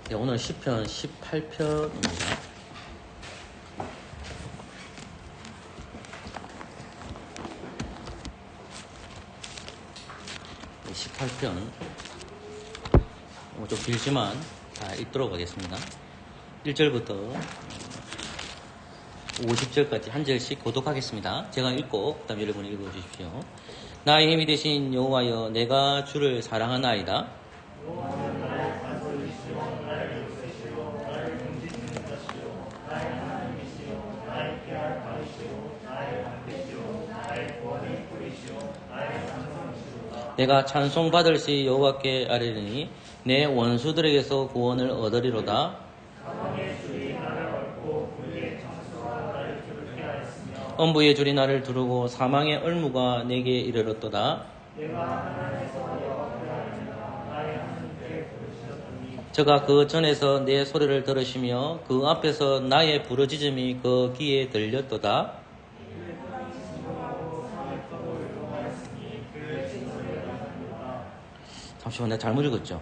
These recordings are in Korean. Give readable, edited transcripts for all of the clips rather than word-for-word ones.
네, 오늘 시편 18편입니다. 네, 18편 좀 길지만 다 읽도록 하겠습니다. 1절부터 50절까지 한 절씩 교독하겠습니다. 제가 읽고 그 다음 여러분이 읽어주십시오. 나의 힘이 되신 여호와여, 내가 주를 사랑하나이다. 내가 찬송받을 시 여호와께 아뢰리니 내 원수들에게서 구원을 얻으리로다. 엄부의 줄이 나를 두르고 사망의 얼무가 내게 이르렀도다. 저가 그 전에서 내 소리를 들으시며 그 앞에서 나의 부르짖음이 그 귀에 들렸도다. 잠시만, 내가 잘못 읽었죠?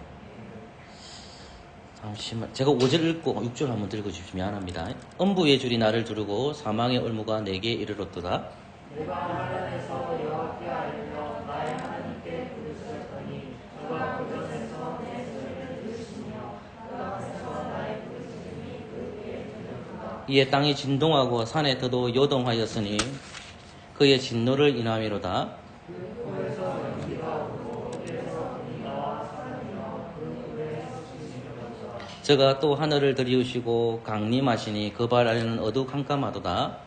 잠시만, 제가 5절 읽고 6절 한번 읽어주십시오. 미안합니다. 엄부의 줄이 나를 두르고 사망의 얼무가 내게 이르렀도다. 내가 하늘에서 여호와께 아뢰며 나의 하나님께 부르짖었더니 저가 그 전에서 내 소리를 들으시며 그 앞에서 나의 부르짖음이 그 귀에 들렸도다. 이에 땅이 진동하고 산의 터도 요동하였으니 그의 진노를 인함이로다. 저가 또 하늘을 들이우시고 강림하시니 그 발 아래는 어두캄캄하도다.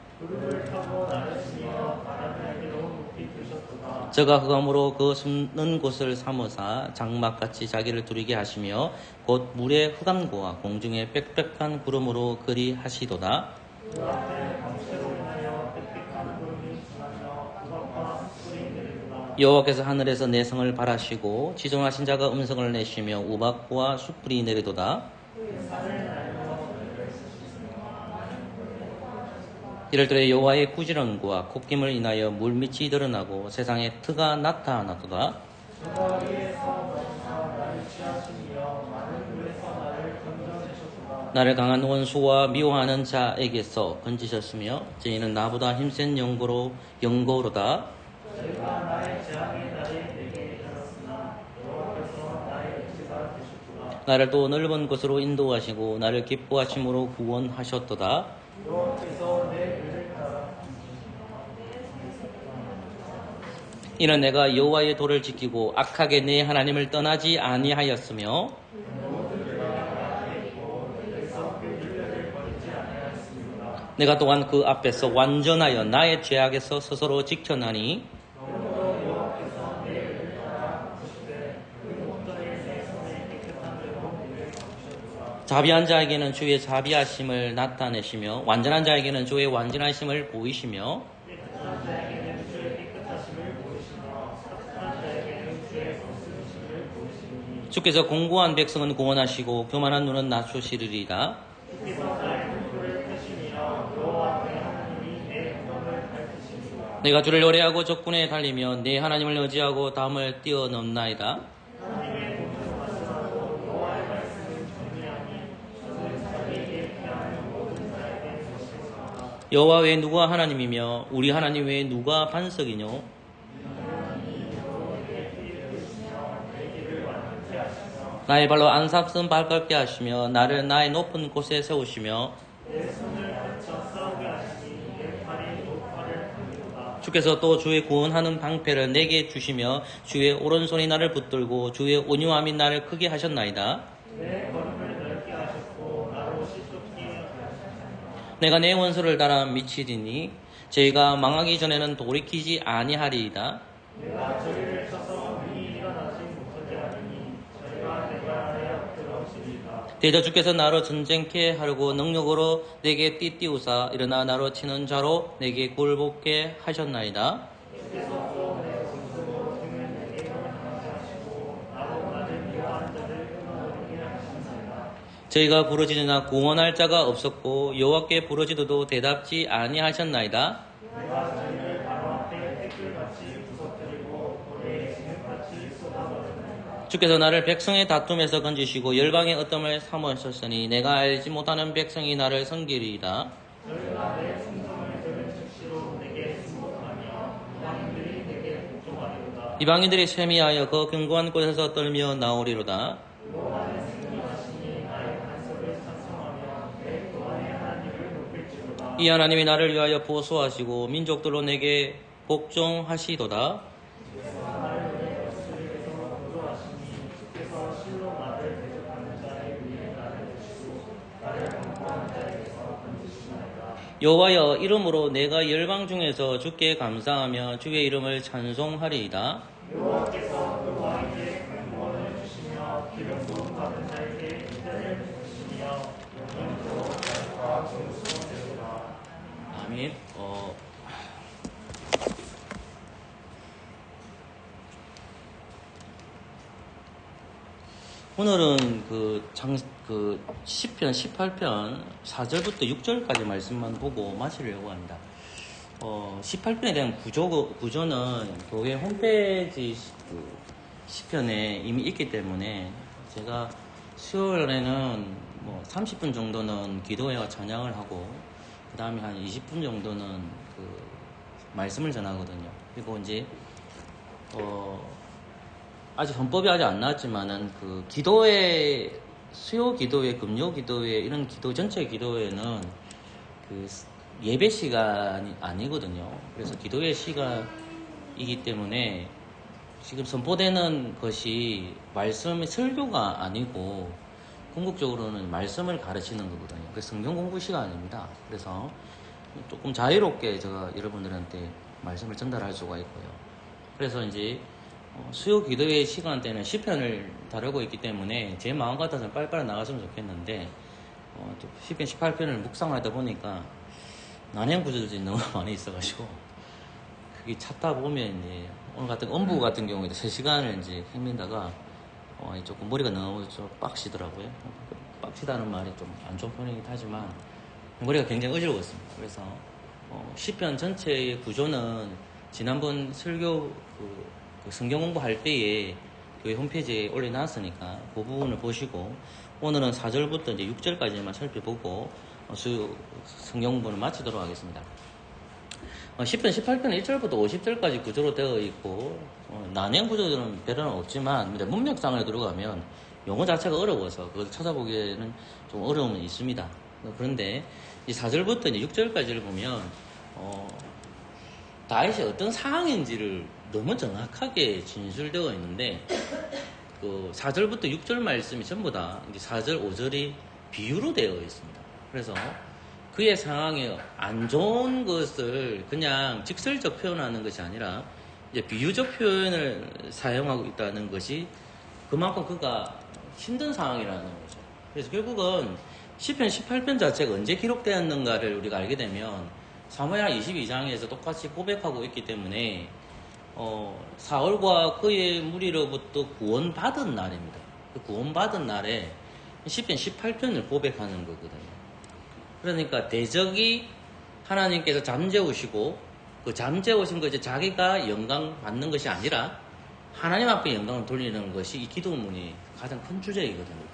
저가 흑암으로 그 숨는 곳을 삼으사 장막같이 자기를 두리게 하시며 곧 물의 흑암과 공중의 빽빽한 구름으로 그리 하시도다. 여호와께서 하늘에서 내 성을 바라시고 지존하신 자가 음성을 내시며 우박과 숯불이 내리도다. 이럴 때 여호와의 구지런과 콧김을 인하여 물밑이 드러나고 세상에 트가 나타나도다. 나를 강한 원수와 미워하는 자에게서 건지셨으며 저희는 나보다 힘센 영고로다. 나를 또 넓은 곳으로 인도하시고 나를 기뻐하심으로 구원하셨도다. 이는 내가 여호와의 도를 지키고 악하게 내 하나님을 떠나지 아니하였으며 내가 또한 그 앞에서 완전하여 나의 죄악에서 스스로 지켜나니 자비한 자에게는 주의 자비하심을 나타내시며 완전한 자에게는 주의 완전하심을 보이시며 주께서 공고한 백성은 구원하시고 교만한 눈은 낮추시리이다. 내가 주를 노래하고 적군에 달리며 내 하나님을 의지하고 담을 뛰어넘나이다. 여호와 외에 누가 하나님이며 우리 하나님 외에 누가 반석이뇨? 나의 발로 안삽선 발걸게 하시며 나를 나의 높은 곳에 세우시며 주께서 또 주의 구원하는 방패를 내게 주시며 주의 오른손이 나를 붙들고 주의 온유함이 나를 크게 하셨나이다. 내가 내 원수를 따라 미치리니 저희가 망하기 전에는 돌이키지 아니하리이다. 대저 주께서 나로 전쟁케 하려고 능력으로 내게 띠띠우사 일어나 나로 치는 자로 내게 굴복게 하셨나이다. 저희가 부르짖으나 구원할 자가 없었고 여호와께 부르짖어도 대답지 아니하셨나이다. 주께서 나를 백성의 다툼에서 건지시고 열방의 어뜸을 사모하셨으니 내가 알지 못하는 백성이 나를 섬기리이다. 너희가 내 충성을 들은 즉시로 내게 승복하며 이방인들이 내게 복종하리로다. 이방인들이 쇠미하여 그 견고한 곳에서 떨며 나오리로다. 여호와는 승리하시니 나의 간섭을 찬송하며 내 구원의 하나님을 높일지로다. 이 하나님이 나를 위하여 보수하시고 민족들로 내게 복종하시도다. 주께서 나를 내 벼슬에서 보조하시니 주께서 실로 나를 대적하는 자의 위에 나를 두시고 나를 강포한 자에게서 건지시나이다. 여호와여 이름으로 내가 열방 중에서 주께 감사하며 주의 이름을 찬송하리이다. 여호와께서 그 왕에게 큰 구원을 주시며 기름 부음 받은 자에게 인자를 베푸시며 영원토록 자유와 존귀하시리로다. 아멘. 오늘은 그 시편 18편 4절부터 6절까지 말씀만 보고 마치려고 합니다. 18편에 대한 구조는 교회 홈페이지 시편에 이미 있기 때문에 제가 수요일에는 뭐 30분 정도는 기도회와 찬양을 하고 그 다음에 한 20분 정도는 그 말씀을 전하거든요. 그리고 이제 아직 헌법이 아직 안 나왔지만은 그 기도회, 수요 기도회, 금요 기도회 이런 전체 기도회는 그 예배 시간이 아니거든요. 그래서 기도회 시간이기 때문에 지금 선포되는 것이 말씀의 설교가 아니고 궁극적으로는 말씀을 가르치는 거거든요. 그 성경 공부 시간입니다. 그래서 조금 자유롭게 제가 여러분들한테 말씀을 전달할 수가 있고요. 그래서 이제 수요 기도회 시간대는 시편을 다루고 있기 때문에 제 마음 같아서는 빨리빨리 나갔으면 좋겠는데 시편 18편을 묵상하다 보니까 난행 구절들이 너무 많이 있어가지고 그게 찾다 보면 이제 오늘 같은 엄부 같은 경우에도 3시간을 이제 헤맨다가 조금 머리가 너무 좀 빡시더라고요. 빡시다는 말이 좀 안 좋은 표현이긴 하지만 머리가 굉장히 어지러웠습니다. 그래서 시편 전체의 구조는 지난번 설교 그 성경 공부할 때에 교회 홈페이지에 올려놨으니까 그 부분을 보시고 오늘은 4절부터 이제 6절까지만 살펴보고 성경 공부를 마치도록 하겠습니다. 10편, 18편 1절부터 50절까지 구조로 되어 있고 난행 구조들은 별로는 없지만 문맥상을 들어가면 용어 자체가 어려워서 그걸 찾아보기에는 좀 어려움은 있습니다. 그런데 이 4절부터 이제 6절까지를 보면 다윗이 어떤 상황인지를 너무 정확하게 진술되어 있는데 그 4절부터 6절 말씀이 전부 다 이제 4절, 5절이 비유로 되어 있습니다. 그래서 그의 상황에 안 좋은 것을 그냥 직설적 표현하는 것이 아니라 이제 비유적 표현을 사용하고 있다는 것이 그만큼 그가 힘든 상황이라는 거죠. 그래서 결국은 시편 18편 자체가 언제 기록되었는가를 우리가 알게 되면 사무엘하 22장에서 똑같이 고백하고 있기 때문에 사울과 그의 무리로부터 구원받은 날입니다. 그 구원받은 날에 시편 18편을 고백하는 거거든요. 그러니까 대적이 하나님께서 잠재우시고 그 잠재우신 것이 자기가 영광 받는 것이 아니라 하나님 앞에 영광을 돌리는 것이 이 기도문이 가장 큰 주제이거든요.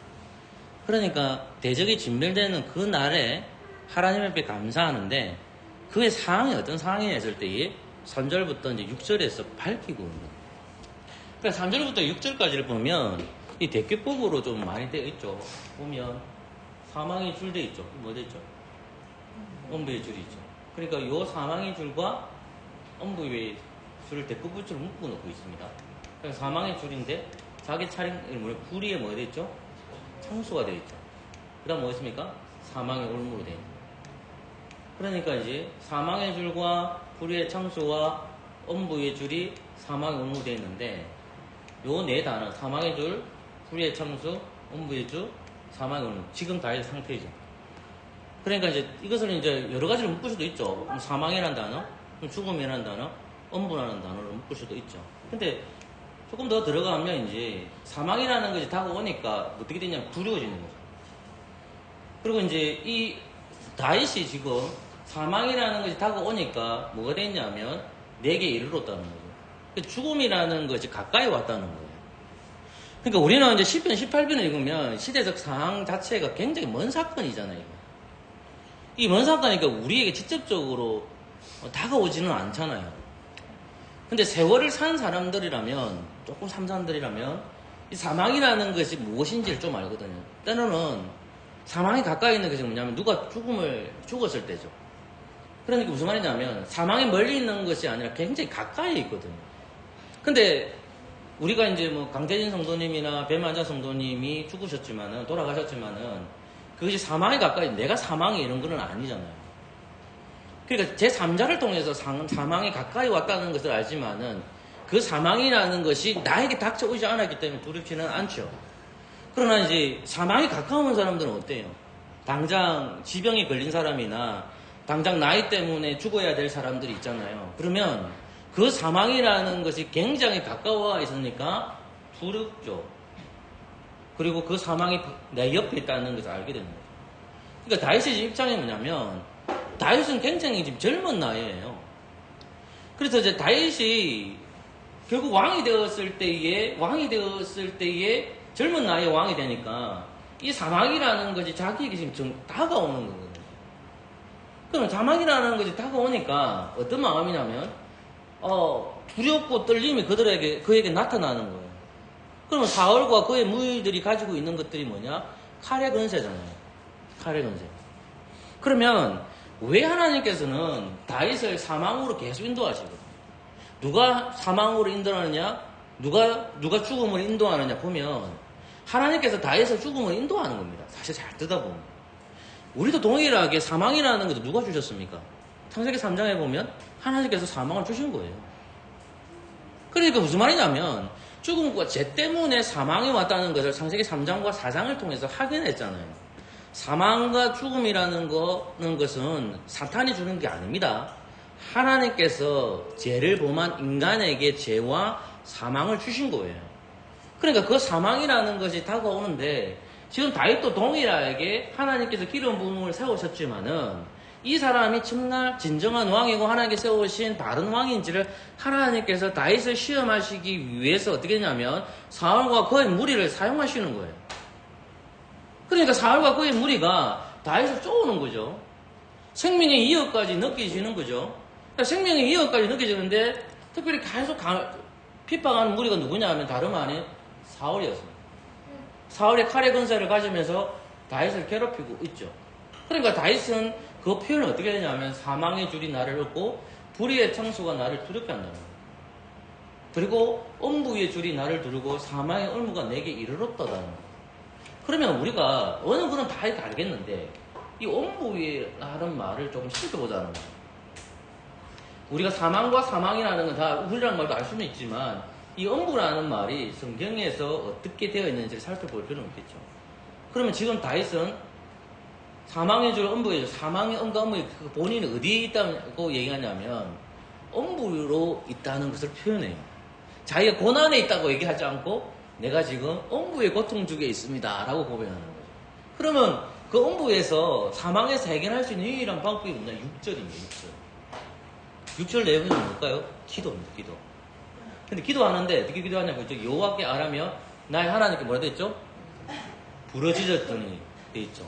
그러니까 대적이 진멸되는 그 날에 하나님 앞에 감사하는데 그의 상황이 어떤 상황이냐 했을 때에 3절부터 이제 6절에서 밝히고 있는 거예요. 그러니까 3절부터 6절까지를 보면 이 대표법으로 좀 많이 되어 있죠. 보면 사망의 줄 되어 있죠. 뭐 되어 있죠? 엄부의 줄이 있죠. 그러니까 이 사망의 줄과 엄부의 줄을 대표법처럼 묶어 놓고 있습니다. 그러니까 사망의 줄인데 자기 차림, 구리에 뭐 되어 있죠? 창수가 되어 있죠. 그 다음 뭐 있습니까? 사망의 올무로 되어 있는. 그러니까 이제 사망의 줄과 불의의 창수와 엄부의 줄이 사망의 올무로 되어 있는데 요 네 단어 사망의 줄, 불의의 창수, 엄부의 줄, 사망의 올무 지금 다의 상태이죠. 그러니까 이제 이것을 이제 여러 가지로 묶을 수도 있죠. 사망이라는 단어, 죽음이라는 단어, 엄부라는 단어로 묶을 수도 있죠. 근데 조금 더 들어가면 이제 사망이라는 것이 다가오니까 어떻게 되냐면 두려워지는 거죠. 그리고 이제 이 다윗이 지금 사망이라는 것이 다가오니까 뭐가 됐냐면 내게 이르렀다는 거죠. 죽음이라는 것이 가까이 왔다는 거예요. 그러니까 우리는 이제 10편, 18편을 읽으면 시대적 상황 자체가 굉장히 먼 사건이잖아요. 이 먼 사건이니까 우리에게 직접적으로 다가오지는 않잖아요. 근데 세월을 산 사람들이라면, 조금 삼 사람들이라면, 이 사망이라는 것이 무엇인지를 좀 알거든요. 때로는 사망이 가까이 있는 것이 뭐냐면 누가 죽었을 때죠. 그러니까 무슨 말이냐면 사망이 멀리 있는 것이 아니라 굉장히 가까이 있거든요. 근데 우리가 이제 뭐 강태진 성도님이나 배만자 성도님이 죽으셨지만은, 돌아가셨지만은 그것이 사망이 가까이, 내가 사망이 이런 거는 아니잖아요. 그러니까 제3자를 통해서 사망이 가까이 왔다는 것을 알지만은 그 사망이라는 것이 나에게 닥쳐오지 않았기 때문에 두렵지는 않죠. 그러나 이제 사망이 가까운 사람들은 어때요? 당장 지병에 걸린 사람이나 당장 나이 때문에 죽어야 될 사람들이 있잖아요. 그러면 그 사망이라는 것이 굉장히 가까워 있으니까 두렵죠. 그리고 그 사망이 내 옆에 있다는 것을 알게 됩니다. 그러니까 다윗의 입장이 뭐냐면 다윗은 굉장히 지금 젊은 나이에요. 그래서 이제 다윗이 결국 왕이 되었을 때에 젊은 나이에 왕이 되니까 이 사망이라는 것이 자기에게 지금 좀 다가오는 거거든요. 그럼 사망이라는 것이 다가오니까 어떤 마음이냐면 두렵고 떨림이 그에게 나타나는 거예요. 그러면 사울과 그의 무리들이 가지고 있는 것들이 뭐냐? 칼의 권세잖아요. 칼의 권세. 그러면 왜 하나님께서는 다윗을 사망으로 계속 인도하시거든요? 누가 사망으로 인도하느냐? 누가 죽음으로 인도하느냐 보면 하나님께서 다윗을 죽음으로 인도하는 겁니다. 사실 잘 뜯어보면. 우리도 동일하게 사망이라는 것도 누가 주셨습니까? 창세기 3장에 보면 하나님께서 사망을 주신 거예요. 그러니까 무슨 말이냐면 죽음과 죄 때문에 사망이 왔다는 것을 창세기 3장과 4장을 통해서 확인했잖아요. 사망과 죽음이라는 것은 사탄이 주는 게 아닙니다. 하나님께서 죄를 범한 인간에게 죄와 사망을 주신 거예요. 그러니까 그 사망이라는 것이 다가오는데 지금 다윗도 동일하게 하나님께서 기름 부음을 세우셨지만은 이 사람이 정말 진정한 왕이고 하나님께 세우신 바른 왕인지를 하나님께서 다윗을 시험하시기 위해서 어떻게 했냐면 사울과 그의 무리를 사용하시는 거예요. 그러니까 사울과 그의 무리가 다윗을 쫓아오는 거죠. 생명의 위협까지 느껴지는 거죠. 그러니까 생명의 위협까지 느껴지는데 특별히 계속 핍박하는 무리가 누구냐 하면 다름 아닌 사울이었습니다. 사울의 칼의 권세를 가지면서 다윗을 괴롭히고 있죠. 그러니까 다윗은 그 표현을 어떻게 되냐면 사망의 줄이 나를 얻고 불의의 창수가 나를 두렵게 한다는 거예요. 그리고 엄부의 줄이 나를 두르고 사망의 얼무가 내게 이르렀다는 거예요. 그러면 우리가 어느 거는 다 알겠는데 이 엄부라는 말을 조금 살펴보자는 거예요. 우리가 사망과 사망이라는 건 다 우리라는 말도 알 수는 있지만 이 엄부라는 말이 성경에서 어떻게 되어 있는지를 살펴볼 필요는 없겠죠. 그러면 지금 다윗은 사망의 줄, 엄부의 줄, 사망의 엄과 엄부의 본인이 어디에 있다고 얘기하냐면 엄부로 있다는 것을 표현해요. 자기가 고난에 있다고 얘기하지 않고 내가 지금 엄부의 고통 중에 있습니다 라고 고백하는 거죠. 그러면 그 엄부에서 사망에서 해결할 수 있는 유일한 방법이 뭐냐? 6절입니다. 6절 내용은 뭘까요? 기도입니다. 기도. 근데 기도하는데 어떻게 기도하냐고 했죠? 여호와께 아뢰며 나의 하나님께 뭐라 됐죠? 부르짖었더니 돼 있죠.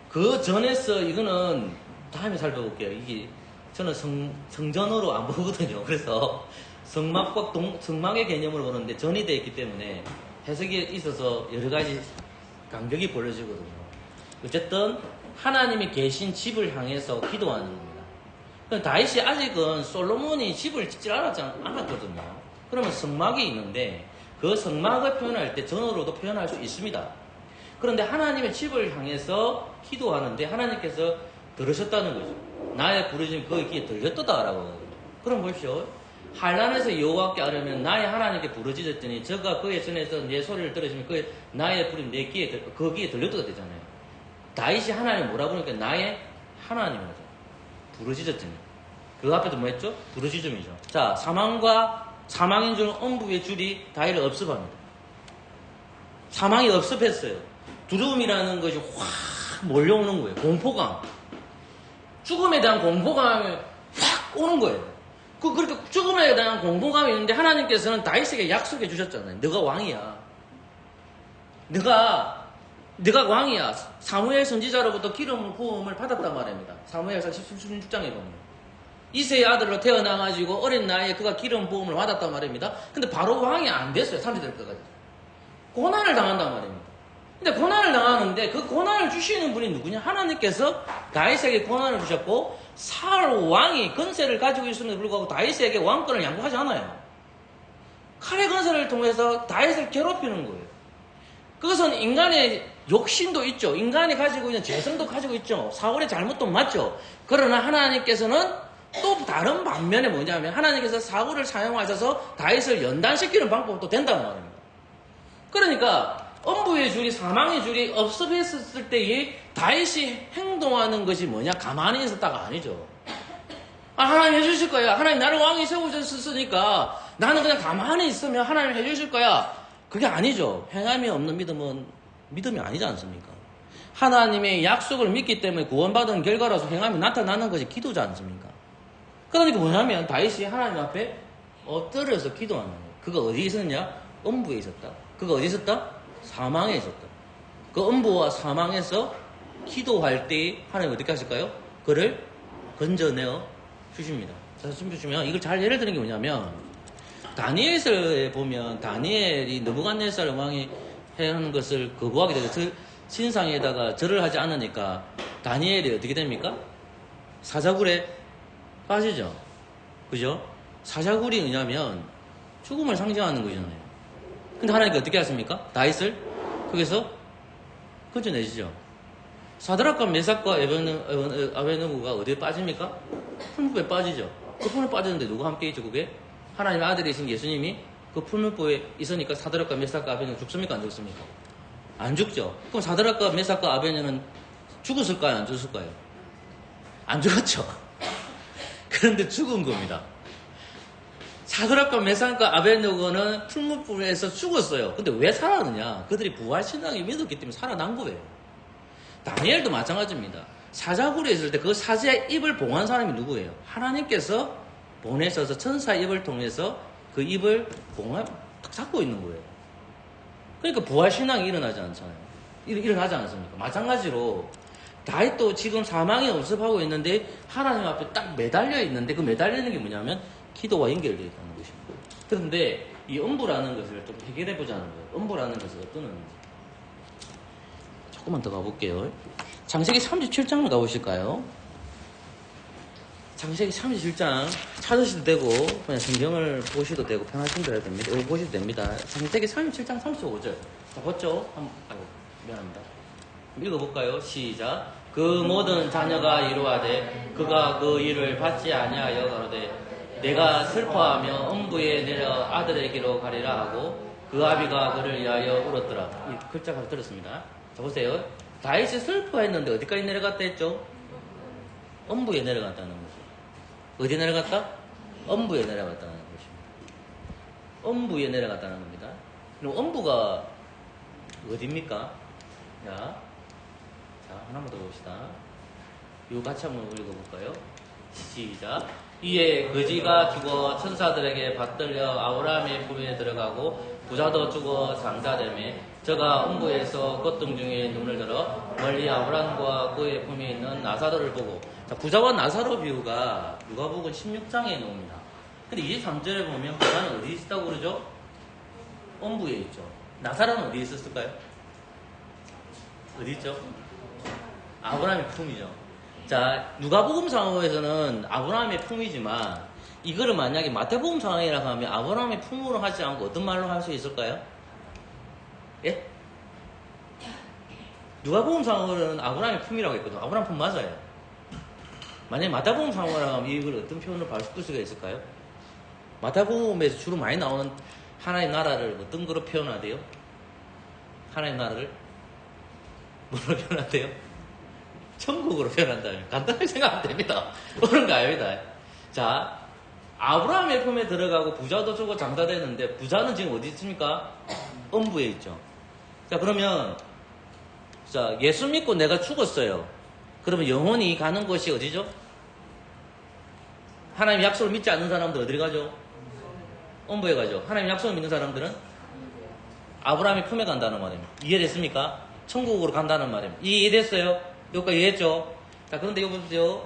그 전에서 이거는 다음에 살펴볼게요. 이게 저는 성전으로 안 보거든요. 그래서 성막의 개념으로 보는데 전이 되어 있기 때문에 해석이 있어서 여러 가지 간격이 벌어지거든요. 어쨌든 하나님이 계신 집을 향해서 기도하는 겁니다. 다윗이 아직은 솔로몬이 집을 짓질 않았거든요. 그러면 성막이 있는데 그 성막을 표현할 때 전으로도 표현할 수 있습니다. 그런데 하나님의 집을 향해서 기도하는데 하나님께서 들으셨다는 거죠. 나의 부르짖음이 그의 귀에 들렸도다라고 하거든요. 그럼 보십시오. 한란에서 여호와께 아뢰면 나의 하나님께 부르짖었더니 저가 그의 전에서 내 소리를 들으시면 나의 부름 내 귀에 그 귀에 들렸도다 되잖아요. 다윗이 하나님 뭐라 부르니까 나의 하나님이라죠. 부르짖었더니 그 앞에도 뭐 했죠? 부르짖음이죠. 자, 사망인 줄 엄부의 줄이 다윗을 업습합니다. 사망이 업습했어요. 두려움이라는 것이 확 몰려오는 거예요. 공포감. 죽음에 대한 공포감이 확 오는 거예요. 그렇게 죽음에 대한 공포감이 있는데 하나님께서는 다윗에게 약속해 주셨잖아요. 너가 왕이야. 네가 왕이야. 사무엘 선지자로부터 기름 부음을 받았단 말입니다. 사무엘상 16장에 보면 이새의 아들로 태어나가지고 어린 나이에 그가 기름 부음을 받았단 말입니다. 근데 바로 왕이 안 됐어요. 30대 때까지. 고난을 당한단 말입니다. 근데 고난을 당하는데 그 고난을 주시는 분이 누구냐? 하나님께서 다윗에게 고난을 주셨고 사울 왕이 권세를 가지고 있음에도 불구하고 다윗에게 왕권을 양보하지 않아요. 칼의 권세를 통해서 다윗을 괴롭히는 거예요. 그것은 인간의 욕심도 있죠. 인간이 가지고 있는 죄성도 가지고 있죠. 사울의 잘못도 맞죠. 그러나 하나님께서는 또 다른 반면에 뭐냐면 하나님께서 사울을 사용하셔서 다윗을 연단시키는 방법도 된다는 말입니다. 그러니까 엄부의 줄이 사망의 줄이 없어졌을 때에 다윗이 행동하는 것이 뭐냐? 가만히 있었다가 아니죠. 하나님 해주실 거야. 하나님 나를 왕이 세우셨으니까 나는 그냥 가만히 있으면 하나님 해주실 거야. 그게 아니죠. 행함이 없는 믿음은 믿음이 아니지 않습니까? 하나님의 약속을 믿기 때문에 구원받은 결과로서 행함이 나타나는 것이 기도지 않습니까? 그러니까 뭐냐면 다윗이 하나님 앞에 엎드려서 기도하는 거예요. 그가 어디에 있었냐? 엄부에 있었다. 그가 어디 있었다? 사망에 있었다. 그 엄부와 사망에서 기도할 때 하나님 어떻게 하실까요? 그를 건져내어 주십니다. 자, 좀 보시면 이걸 잘 예를 드는 게 뭐냐면 다니엘서에 보면 다니엘이 느부갓네살 왕이 하는 것을 거부하게 되죠. 신상에다가 절을 하지 않으니까 다니엘이 어떻게 됩니까? 사자굴에 빠지죠. 그죠? 사자굴이 뭐냐면 죽음을 상징하는 거잖아요. 근데 하나님께 어떻게 하십니까? 다윗을 거기서 건져내시죠. 사드락과 메삭과 아베느고가 어디에 빠집니까? 풀무불에 빠지죠. 그 풀무불에 빠졌는데 누가 함께 있죠? 그게 하나님의 아들이신 예수님이 그 풀무불에 있으니까 사드락과 메삭과 아베느고 죽습니까? 안 죽습니까? 안 죽죠. 그럼 사드락과 메삭과 아베느고는 죽었을까요? 안 죽었을까요? 안 죽었죠. 그런데 죽은 겁니다. 사드락과 메삭과 아베느고는 풀무불에서 죽었어요. 근데 왜 살았느냐? 그들이 부활신앙을 믿었기 때문에 살아난 거예요. 다니엘도 마찬가지입니다. 사자굴에 있을 때 그 사자의 입을 봉한 사람이 누구예요? 하나님께서 보내셔서 천사의 입을 통해서 그 입을 딱 잡고 있는 거예요. 그러니까 부활신앙이 일어나지 않잖아요. 일어나지 않습니까? 마찬가지로 다윗도 지금 사망에 없습하고 있는데 하나님 앞에 딱 매달려 있는데 그 매달리는 게 뭐냐면 기도와 연결되어 있다는 것입니다. 그런데 이 엄부라는 것을 좀 해결해 보자는 거예요. 엄부라는 것은 어떤 의미인지. 조금만 더 가볼게요. 창세기 37장을 가보실까요? 창세기 37장 찾으셔도 되고 그냥 성경을 보셔도 되고 편하신 대로 됩니다. 이거 보셔도 됩니다. 창세기 37장 35절. 자, 봤죠? 미안합니다. 읽어볼까요? 시작. 그 모든 자녀가 이루어되 그가 그 일을 받지 아니하여 가로되 내가 슬퍼하며 엄부에 내려 아들에게로 가리라 하고 그 아비가 그를 위하여 울었더라. 이 글자가 들었습니다. 자, 보세요. 다윗이 슬퍼했는데 어디까지 내려갔다 했죠? 엄부에 내려갔다는 거죠. 어디 내려갔다? 엄부에 내려갔다는 것입니다. 엄부에 내려갔다는 겁니다. 그럼 엄부가 어디입니까? 자, 하나만 더 봅시다. 이거 같이 한번 읽어볼까요? 시작. 이에 거지가 죽어 천사들에게 받들려 아브라함의 품에 들어가고 부자도 죽어 장자되매 저가 엄부에서 걷동 중에 눈을 들어 멀리 아브라함과 그의 품에 있는 나사로를 보고, 자, 부자와 나사로 비유가 누가복음 16장에 나옵니다. 근데 23절에 보면 부자는 어디 있다고 그러죠? 엄부에 있죠. 나사로는 어디 있었을까요? 어디 있죠? 아브라함의 품이죠. 자, 누가복음 상황에서는 아브라함의 품이지만 이거를 만약에 마태복음 상황이라고 하면 아브라함의 품으로 하지 않고 어떤 말로 할 수 있을까요? 예? 누가복음 상황으로는 아브라함의 품이라고 했거든요. 아브라함 품 맞아요. 만약에 마태복음 상황이라고 하면 이걸 어떤 표현으로 바꿀 수가 있을까요? 마태복음에서 주로 많이 나오는 하나님 나라를 어떤 거로 표현하대요? 하나님 나라를 뭐로 표현한대요? 천국으로 표현한다면 간단하게 생각하면 됩니다. 그런 거 아닙니다. 자, 아브라함의 품에 들어가고 부자도 주고 장사되는데 부자는 지금 어디 있습니까? 엄부에 있죠. 자, 그러면 자, 예수 믿고 내가 죽었어요. 그러면 영혼이 가는 곳이 어디죠? 하나님 약속을 믿지 않는 사람들 어디로 가죠? 엄부에 가죠. 하나님 약속을 믿는 사람들은 아브라함이 품에 간다는 말입니다. 이해됐습니까? 천국으로 간다는 말입니다. 이해됐어요? 여기까지 이해했죠? 자, 그런데 이거 보십시오.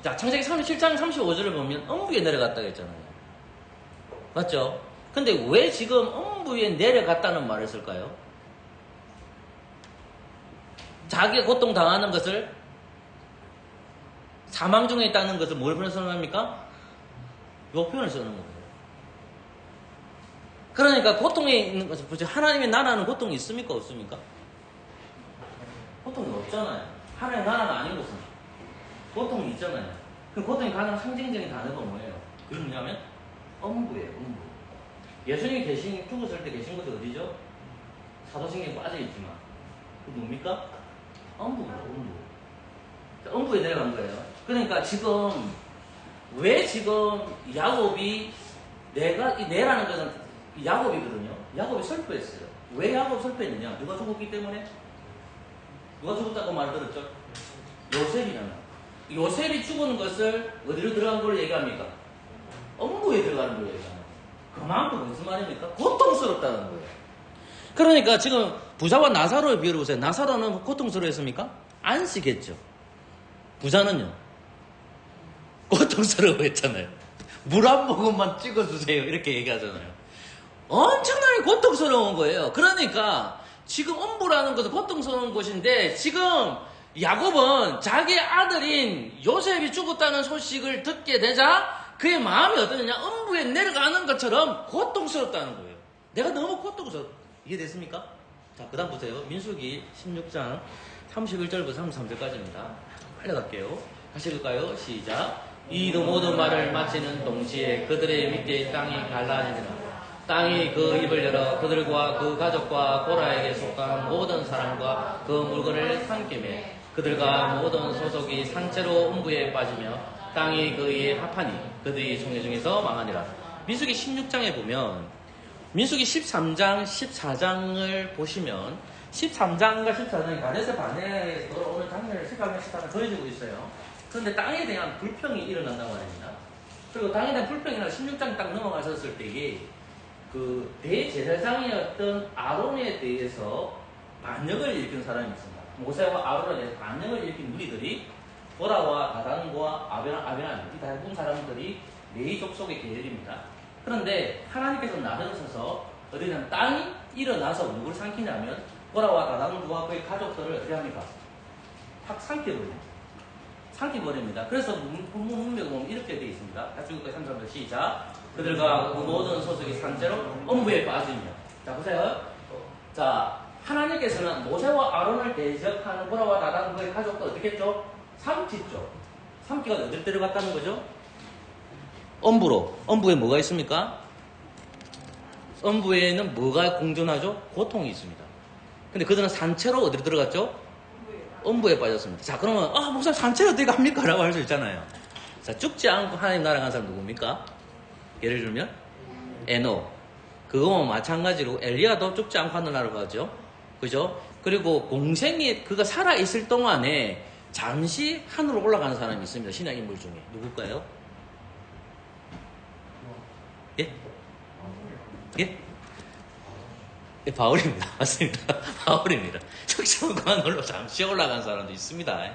자, 창세기 37장 35절을 보면 엄부에 내려갔다고 했잖아요. 맞죠? 근데 왜 지금 엄부에 내려갔다는 말을 쓸까요? 자기가 고통당하는 것을 사망 중에 있다는 것을 뭘 표현합니까? 요 표현을 쓰는 거예요. 그러니까 고통에 있는 것을 보죠. 하나님의 나라는 고통이 있습니까? 없습니까? 고통이 없잖아요. 하나님의 나라가 아닌 것은 고통이 있잖아요. 그 고통이 가장 상징적인 단어가 뭐예요? 그게 뭐냐면 엄부예요. 엄부. 예수님이 죽으실 때 계신 곳이 어디죠? 사도신경에 빠져있지만 그 뭡니까? 엄부입니다. 엄부. 자, 엄부에 내려간 거예요. 그러니까 지금 왜 지금 야곱이 내라는 것은 야곱이거든요. 야곱이 슬퍼했어요. 왜 야곱이 슬퍼했느냐? 누가 죽었기 때문에? 누가 죽었다고 말 들었죠? 요셉이잖아. 요셉이 죽은 것을 어디로 들어간 걸 얘기합니까? 엄부에 들어가는 걸 얘기합니다. 그만큼 무슨 말입니까? 고통스럽다는 거예요. 그러니까 지금 부자와 나사로의 비유를 보세요. 나사로는 고통스러웠습니까? 안식했죠. 부자는요? 고통스러워했잖아요. 물 한 모금만 찍어주세요. 이렇게 얘기하잖아요. 엄청나게 고통스러운 거예요. 그러니까 지금 엄부라는 것은 고통스러운 것인데 지금 야곱은 자기 아들인 요셉이 죽었다는 소식을 듣게 되자 그의 마음이 어떠냐? 엄부에 내려가는 것처럼 고통스럽다는 거예요. 내가 너무 고통스러워. 이해됐습니까? 자, 그 다음 보세요. 민수기 16장 31절부터 33절까지입니다. 빨리 갈게요. 다시 읽을까요? 시작. 이 모든 말을 마치는 동시에 그들의 밑에 땅이 갈라지니라. 땅이 그 입을 열어 그들과 그 가족과 고라에게 속한 모든 사람과 그 물건을 삼키매 그들과 모든 소속이 상체로 음부에 빠지며 땅이 그의 합하니 그들이 총회 중에서 망하니라. 민수기 16장에 보면 민수기 13장 14장을 보시면 13장과 14장이 반에서 반에서 오늘 장면을 생각하면 14장 더해지고 있어요. 그런데 땅에 대한 불평이 일어난단 말입니다. 그리고 땅에 대한 불평이나 16장 딱 넘어가셨을 때에 그 대제사장이었던 아론에 대해서 반역을 일으킨 사람이 있습니다. 모세와 아론에 대해서 반역을 일으킨 무리들이 보라와 다단과 아베란 이 대부분 사람들이 레위 족속의 계열입니다. 그런데 하나님께서 나서서 어디냐면 땅이 일어나서 누구를 삼키냐면 보라와 다단과 그의 가족들을 어떻게 합니까? 확 삼켜버립니다. 그래서 문맥을 보면 이렇게 되어 있습니다. 같이 읽을까요? 3, 4, 시작. 그들과 그 모든 소속이 산채로 엄부에 빠지며. 자, 보세요. 자, 하나님께서는 모세와 아론을 대적하는 보라와 다단 그의 가족도 어떻게 했죠? 삼키죠. 삼키가 어디로 데려갔다는 거죠? 엄부로. 엄부에 뭐가 있습니까? 엄부에는 뭐가 공존하죠? 고통이 있습니다. 근데 그들은 산채로 어디로 들어갔죠? 엄부에 빠졌습니다. 자, 그러면 목사님 산채로 어떻게 갑니까? 라고 할 수 있잖아요. 자, 죽지 않고 하나님 나라 간 사람 누굽니까? 예를 들면 에노. 그거와 마찬가지로 엘리야도 죽지 않고 하늘나라로 가죠. 그죠? 그리고 공생이 그가 살아있을 동안에 잠시 하늘로 올라가는 사람이 있습니다. 신약 인물 중에. 누굴까요? 예? 예? 예, 바울입니다. 맞습니다. 바울입니다. 죽지 않고 하늘로 잠시 올라간 사람도 있습니다.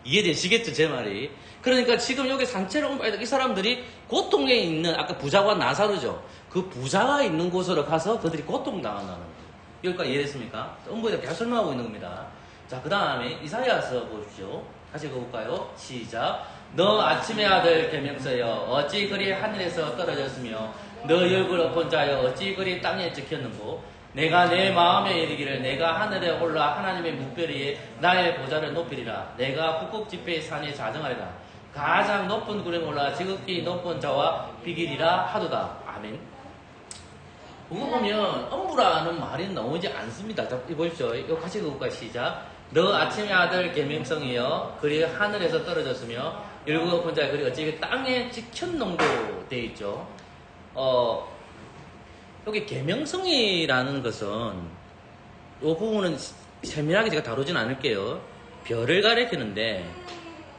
이해되시겠죠, 제 말이? 그러니까 지금 여기 산채로 이 사람들이 고통에 있는, 아까 부자와 나사로죠. 그 부자가 있는 곳으로 가서 그들이 고통당한다는 거예요. 여기까지 이해됐습니까? 음부에 계속 설명하고 있는 겁니다. 자, 그 다음에 이사야서 보십시오. 다시 읽어볼까요? 시작. 너 아침의 아들 계명서여 어찌 그리 하늘에서 떨어졌으며 너 얼굴 엎은 자여 어찌 그리 땅에 찍혔는고 내가 내 마음에 이르기를 내가 하늘에 올라 하나님의 묵별 위에 나의 보좌를 높이리라. 내가 북극 지폐의 산에 자정하리라. 가장 높은 구름에 올라 지극히 높은 자와 비기리라 하도다. 아멘. 그거 보면 엄부라는 말이 나오지 않습니다. 자, 보십시오. 이거 같이 읽어볼까요? 시작. 너 아침의 아들 계명성이여 그리 하늘에서 떨어졌으며 일곱 엎은 자여 그리 어찌 땅에 찍혔는고 돼 있죠. 여기 계명성이라는 것은 이 부분은 세밀하게 제가 다루진 않을게요. 별을 가리키는데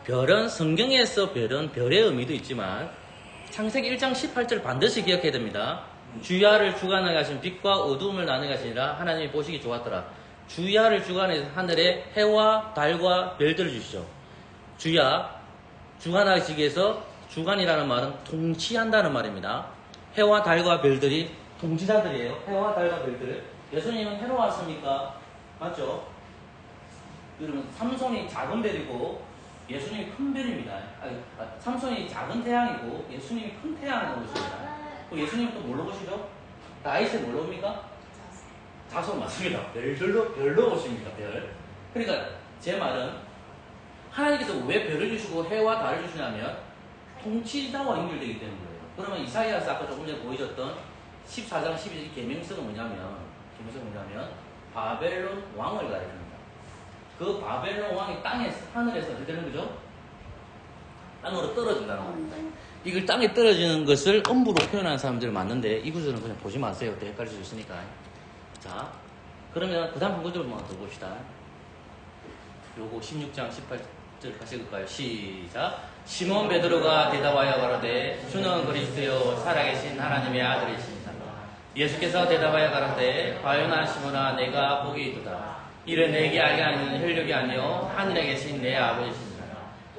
별은 성경에서 별은 별의 의미도 있지만 창세기 1장 18절 반드시 기억해야 됩니다. 주야를 주관하게 하신 빛과 어두움을 나누게 하시니라 하나님이 보시기 좋았더라. 주야를 주관해서 하늘에 해와 달과 별들을 주시죠. 주야 주관하시기 위해서 주관이라는 말은 통치한다는 말입니다. 해와 달과 별들이 통치자들이에요. 해와 달과 별들. 예수님은 해로 왔습니까? 맞죠? 그러면 삼손이 작은 별이고 예수님이 큰 별입니다. 삼손이 작은 태양이고 예수님이 큰 태양을 오십니다. 그럼 예수님 또 뭘로 보시죠? 다윗을 뭘로 봅니까? 자손 맞습니다. 별로 보십니다. 별. 그러니까 제 말은 하나님께서 왜 별을 주시고 해와 달을 주시냐면 통치자와 연결되기 때문이에요. 그러면 이사야서 아까 조금 전에 보여줬던 14장 12절 계명서가 뭐냐면 바벨론 왕을 가리킵니다. 그 바벨론 왕이 땅에서 하늘에서 어떻게 되는 거죠? 땅으로 떨어진다는 겁니다. 이걸 땅에 떨어지는 것을 엄부로 표현하는 사람들이 많는데 이 구절은 그냥 보지 마세요. 또 헷갈릴 수 있으니까. 자, 그러면 그 다음 한 구절만 더 봅시다. 요거 16장 18절 가실까요? 시작. 시몬 베드로가 대답하여 가로되 주는 그리스도요 살아계신 하나님의 아들이시니라. 예수께서 대답하여 가로되 과연한 시몬아 내가 복이 있도다. 이를 내게 알게 하는 혈육이 아니요 하늘에 계신 내 아버지시니라.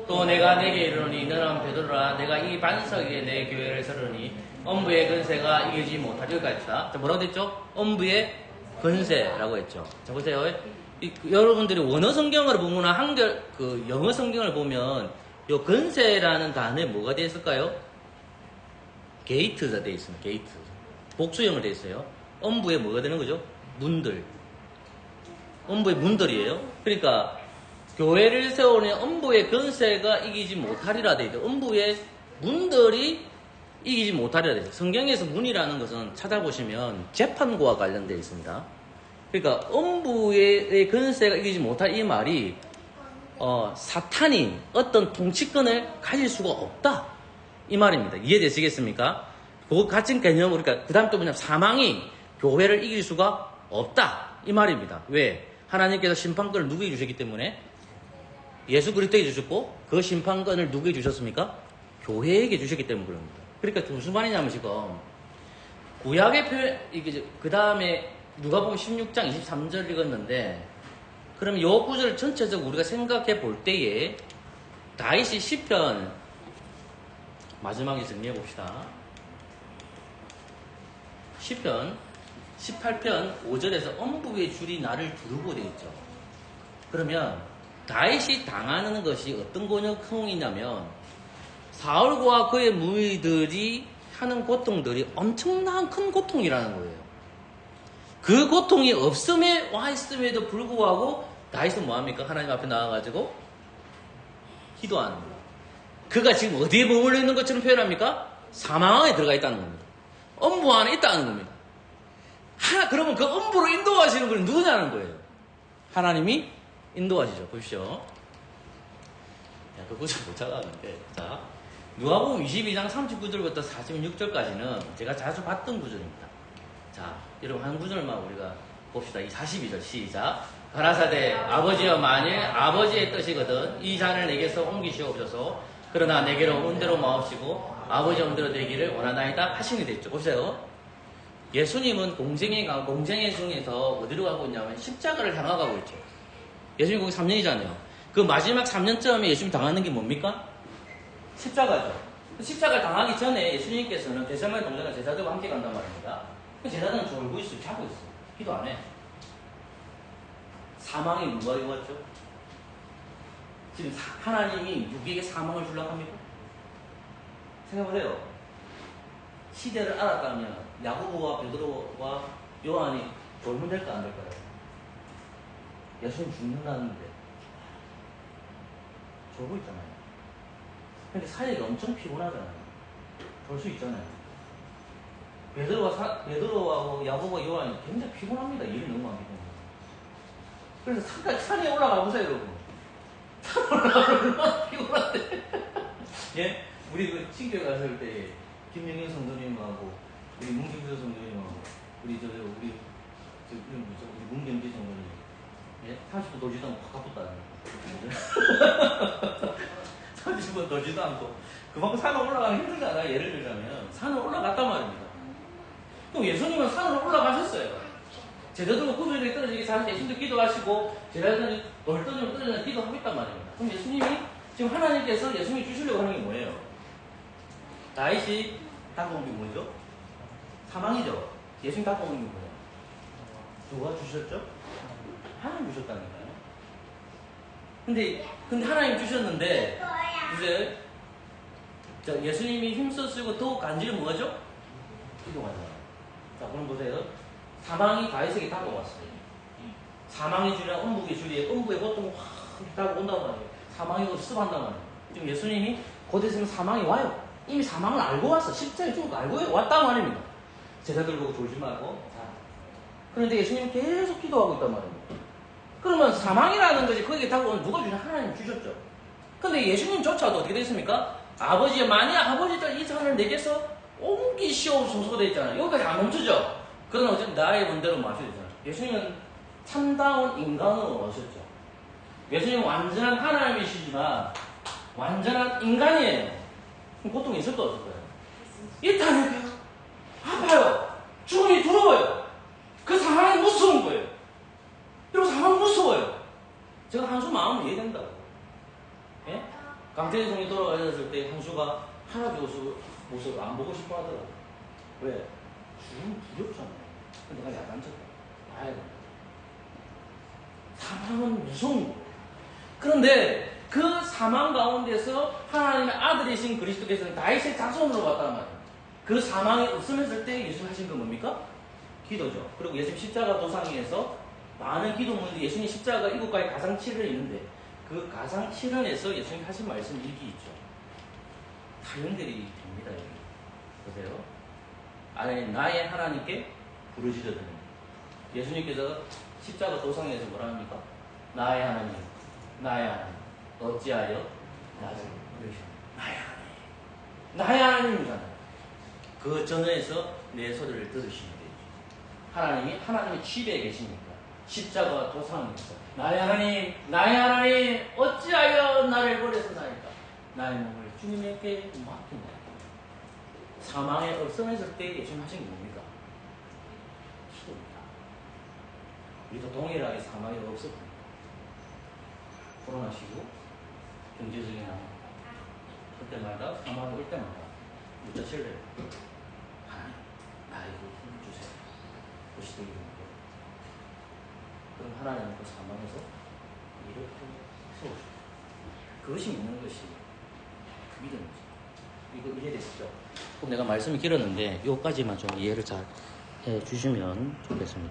또 내가 내게 이르노니 너는 베드로라 내가 이 반석 위에 내 교회를 세우리니 엄부의 근세가 이기지 못하리. 여기까지다. 자, 뭐라고 됐죠? 엄부의 근세라고 했죠. 자, 보세요. 여러분들이 원어 성경을 보거나 한글 영어 성경을 보면 요 근세라는 단어에 뭐가 되어 있을까요? 게이트가 되어 있습니다. 게이트. 복수형으로 되어 있어요. 엄부에 뭐가 되는 거죠? 문들. 엄부의 문들이에요. 그러니까 교회를 세우는 엄부의 근세가 이기지 못하리라 되어 있죠. 엄부의 문들이 이기지 못하리라 되어 있죠. 성경에서 문이라는 것은 찾아보시면 재판과 관련되어 있습니다. 그러니까 엄부의 근세가 이기지 못할 이 말이 사탄이 어떤 통치권을 가질 수가 없다 이 말입니다. 이해되시겠습니까? 그 같은 개념으로 그러니까 그 다음 또 뭐냐면 사망이 교회를 이길 수가 없다 이 말입니다. 왜? 하나님께서 심판권을 누구에게 주셨기 때문에 예수 그리스도에게 주셨고 그 심판권을 누구에게 주셨습니까? 교회에게 주셨기 때문에 그럽니다. 그러니까 무슨 말이냐면 지금 구약의 표현 이게 그 다음에 누가복음 16장 23절 읽었는데 그럼 이 구절을 전체적으로 우리가 생각해 볼 때에 다윗이 시편 마지막에 정리해 봅시다. 시편 18편 5절에서 엄부의 줄이 나를 두르고 되어 있죠. 그러면 다윗이 당하는 것이 어떤 고통이냐면 사울과 그의 무리들이 하는 고통들이 엄청난 큰 고통이라는 거예요. 그 고통이 없음에 와 있음에도 불구하고 다윗은 뭐합니까? 하나님 앞에 나와가지고 기도하는 거예요. 그가 지금 어디에 머물러 있는 것처럼 표현합니까? 사망 안에 들어가 있다는 겁니다. 엄부 안에 있다는 겁니다. 그러면 그 엄부로 인도하시는 분이 누구냐는 거예요. 하나님이 인도하시죠. 보십시오. 그 구절 못 찾아가는데 자 누가복음 22장 39절부터 46절까지는 제가 자주 봤던 구절입니다. 자, 여러분 한 구절만 우리가 봅시다. 이 42절 시작. 가라사대 아버지여 만일 아버지의 뜻이거든 이 잔을 내게서 옮기시옵소서. 그러나 내게로 온대로 마옵시고 아버지 온대로 되기를 원하나이다 하시니 됐죠. 보세요. 예수님은 공생의 중에서 어디로 가고 있냐면 십자가를 향하고 있죠. 예수님 거기 3년이잖아요. 그 마지막 3년쯤에 예수님 당하는 게 뭡니까? 십자가죠. 십자가를 당하기 전에 예수님께서는 겟세마네 동산에 제자들과 함께 간단 말입니다. 그 제자들은 졸고 있어요. 자고 있어요. 기도 안 해. 사망이 누가 이루었죠? 지금 하나님이 누구에게 사망을 주려고 합니까? 생각해보세요. 시대를 알았다면 야고보와 베드로와 요한이 졸면 될까 안 될까요? 예수님 죽는다는데 졸고 있잖아요. 근데 사역이 엄청 피곤하잖아요. 졸 수 있잖아요. 베드로와 야고보와 요한이 굉장히 피곤합니다. 일을 너무 많기 때문에. 그래서 산에 올라가 보세요, 여러분. 산에 올라가면 얼마나 피곤한데. 예? 우리 그 친교회 갔을 때 김영현 성도님하고 우리 문경주 성도님하고 우리 문경주 성도님 예? 30분 돌지도 않고 확 가쁘다는 터지고 더지도 않고 그만큼 산을 올라가는 힘들잖아. 예를 들자면 산을 올라갔단 말입니다. 그럼 예수님은 산으로 올라가셨어요. 제자들과 구조력이 떨어지기 전에 예수님도 기도하시고 제자들이 돌덩이로 떨어지는 기도하고 있단 말입니다. 그럼 예수님이 지금 하나님께서 예수님이 주시려고 하는 게 뭐예요? 다윗이 다가온 게 뭐죠? 사망이죠. 예수님 다가온 게 뭐예요? 누가 주셨죠? 하나님 주셨다니까요. 근데 하나님 주셨는데 이제 예수님이 힘써쓰고 더욱 간절히 뭐죠? 기도하잖아요. 자, 그럼 보세요. 사망이 다윗에게 다가왔어요. 사망의 줄이나 음부의 줄이에 음부의 고통이 확 다가온단 말이에요. 사망이 습한단 말이에요. 지금 예수님이 곧 있으면 사망이 와요. 이미 사망을 알고 왔어. 십자가에 죽은 거 알고 왔단 말입니다. 제자들 보고 졸지 말고. 자. 그런데 예수님이 계속 기도하고 있단 말입니다. 그러면 사망이라는 것이 거기에 다가오는 누가 주냐? 하나님 주셨죠. 근데 예수님조차도 어떻게 됐습니까? 아버지, 만약 아버지들 이 잔을 내게서 옮기시옵소서 되어 있잖아요. 여기까지 안 멈추죠? 그러나 어쨌든 나의 원대로 마셔야 되잖아요. 예수님은 참다운 인간으로 오셨죠. 예수님은 완전한 하나님이시지만 완전한 인간이에요. 그럼 고통이 있을까 없을까요? 있다니까요. 아파요. 죽음이 두려워요. 그 상황이 무서운 거예요. 그리고 상황이 무서워요. 제가 한수 마음을 이해된다고. 예? 강태희 성이 돌아가셨을 때 한수가 할아버지 모습을 안 보고 싶어 하더라고요. 왜? 죽으면 두렵잖아요. 근데 내가 야단쳤다. 봐야 된다. 사망은 무서운 거예요. 그런데 그 사망 가운데서 하나님의 아들이신 그리스도께서는 다윗의 자손으로 왔단 말이에요. 그 사망이 없으면서 때 예수님 하신 건 뭡니까? 기도죠. 그리고 예수님 십자가 도상에서 많은 기도문인데 예수님 십자가 이곳까지 가상 7을 있는데 그 가상 7원에서 예수님 하신 말씀 일기 있죠. 다 연결이 됩니다. 여기. 보세요. 아니, 나의 하나님께 부르짖으더니 예수님께서 십자가 도상에서 뭐라 합니까? 나의 하나님, 나의 하나님, 어찌하여 나를 부르시오? 나의 하나님, 나의 하나님이잖아요. 그 전에서 내 소리를 들으시면 되죠. 하나님이 집에 계시니까 십자가 도상에서 나의 하나님, 나의 하나님, 어찌하여 나를 버렸나이까? 나의 몸을 주님에게 맡긴다. 사망에 없어졌을 때 예수님 하신 게 뭡니까? 기도입니다. 우리도 동일하게 사망이 없었고 코로나19 경제적인 그때마다 사망이 올 때마다 무자실래 하나님 나에게 힘을 주세요. 그것이 되기 때문에 그럼 하나님은 그 사망에서 이렇게 세우십니다. 그것이 믿는 것이 믿음이죠. 이거 이해되시죠? 그럼 내가 말씀이 길었는데 여기까지만 좀 이해를 잘 해주시면 좋겠습니다.